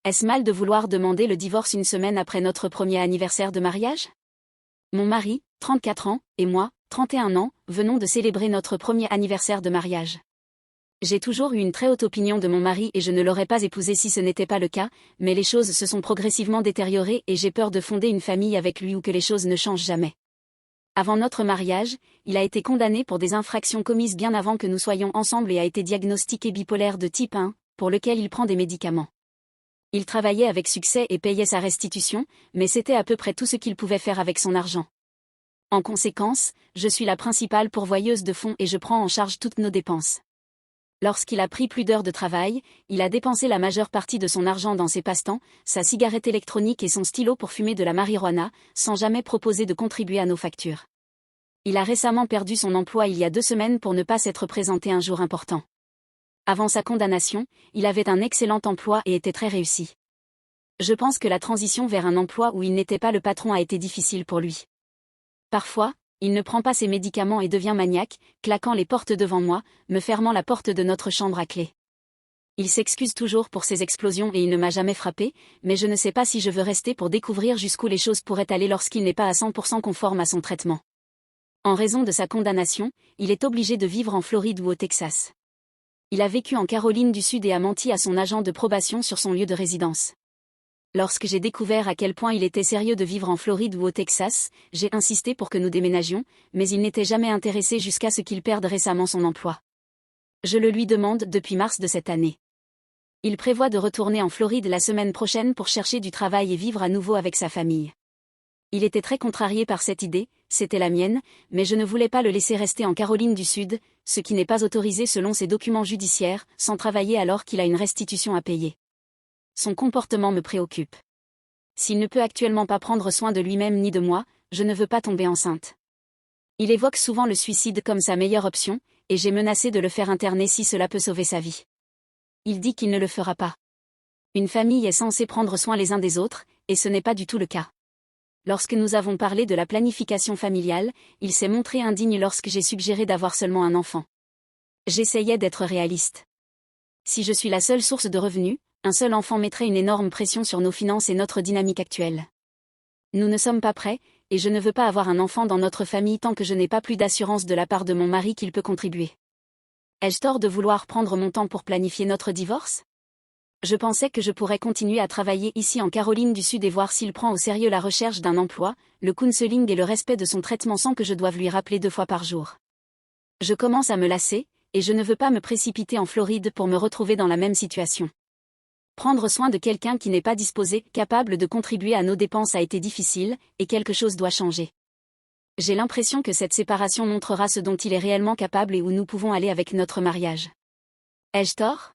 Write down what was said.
Est-ce mal de vouloir demander le divorce une semaine après notre premier anniversaire de mariage? Mon mari, 34 ans, et moi, 31 ans, venons de célébrer notre premier anniversaire de mariage. J'ai toujours eu une très haute opinion de mon mari et je ne l'aurais pas épousé si ce n'était pas le cas, mais les choses se sont progressivement détériorées et j'ai peur de fonder une famille avec lui ou que les choses ne changent jamais. Avant notre mariage, il a été condamné pour des infractions commises bien avant que nous soyons ensemble et a été diagnostiqué bipolaire de type 1, pour lequel il prend des médicaments. Il travaillait avec succès et payait sa restitution, mais c'était à peu près tout ce qu'il pouvait faire avec son argent. En conséquence, je suis la principale pourvoyeuse de fonds et je prends en charge toutes nos dépenses. Lorsqu'il a pris plus d'heures de travail, il a dépensé la majeure partie de son argent dans ses passe-temps, sa cigarette électronique et son stylo pour fumer de la marijuana, sans jamais proposer de contribuer à nos factures. Il a récemment perdu son emploi il y a 2 semaines pour ne pas s'être présenté un jour important. Avant sa condamnation, il avait un excellent emploi et était très réussi. Je pense que la transition vers un emploi où il n'était pas le patron a été difficile pour lui. Parfois, il ne prend pas ses médicaments et devient maniaque, claquant les portes devant moi, me fermant la porte de notre chambre à clé. Il s'excuse toujours pour ses explosions et il ne m'a jamais frappé, mais je ne sais pas si je veux rester pour découvrir jusqu'où les choses pourraient aller lorsqu'il n'est pas à 100% conforme à son traitement. En raison de sa condamnation, il est obligé de vivre en Floride ou au Texas. Il a vécu en Caroline du Sud et a menti à son agent de probation sur son lieu de résidence. Lorsque j'ai découvert à quel point il était sérieux de vivre en Floride ou au Texas, j'ai insisté pour que nous déménagions, mais il n'était jamais intéressé jusqu'à ce qu'il perde récemment son emploi. Je le lui demande depuis mars de cette année. Il prévoit de retourner en Floride la semaine prochaine pour chercher du travail et vivre à nouveau avec sa famille. Il était très contrarié par cette idée, c'était la mienne, mais je ne voulais pas le laisser rester en Caroline du Sud, ce qui n'est pas autorisé selon ses documents judiciaires, sans travailler alors qu'il a une restitution à payer. Son comportement me préoccupe. S'il ne peut actuellement pas prendre soin de lui-même ni de moi, je ne veux pas tomber enceinte. Il évoque souvent le suicide comme sa meilleure option, et j'ai menacé de le faire interner si cela peut sauver sa vie. Il dit qu'il ne le fera pas. Une famille est censée prendre soin les uns des autres, et ce n'est pas du tout le cas. Lorsque nous avons parlé de la planification familiale, il s'est montré indigne lorsque j'ai suggéré d'avoir seulement un enfant. J'essayais d'être réaliste. Si je suis la seule source de revenus, un seul enfant mettrait une énorme pression sur nos finances et notre dynamique actuelle. Nous ne sommes pas prêts, et je ne veux pas avoir un enfant dans notre famille tant que je n'ai pas plus d'assurance de la part de mon mari qu'il peut contribuer. Ai-je tort de vouloir prendre mon temps pour planifier notre divorce? Je pensais que je pourrais continuer à travailler ici en Caroline du Sud et voir s'il prend au sérieux la recherche d'un emploi, le counseling et le respect de son traitement sans que je doive lui rappeler 2 fois par jour. Je commence à me lasser, et je ne veux pas me précipiter en Floride pour me retrouver dans la même situation. Prendre soin de quelqu'un qui n'est pas disposé, capable de contribuer à nos dépenses a été difficile, et quelque chose doit changer. J'ai l'impression que cette séparation montrera ce dont il est réellement capable et où nous pouvons aller avec notre mariage. Ai-je tort?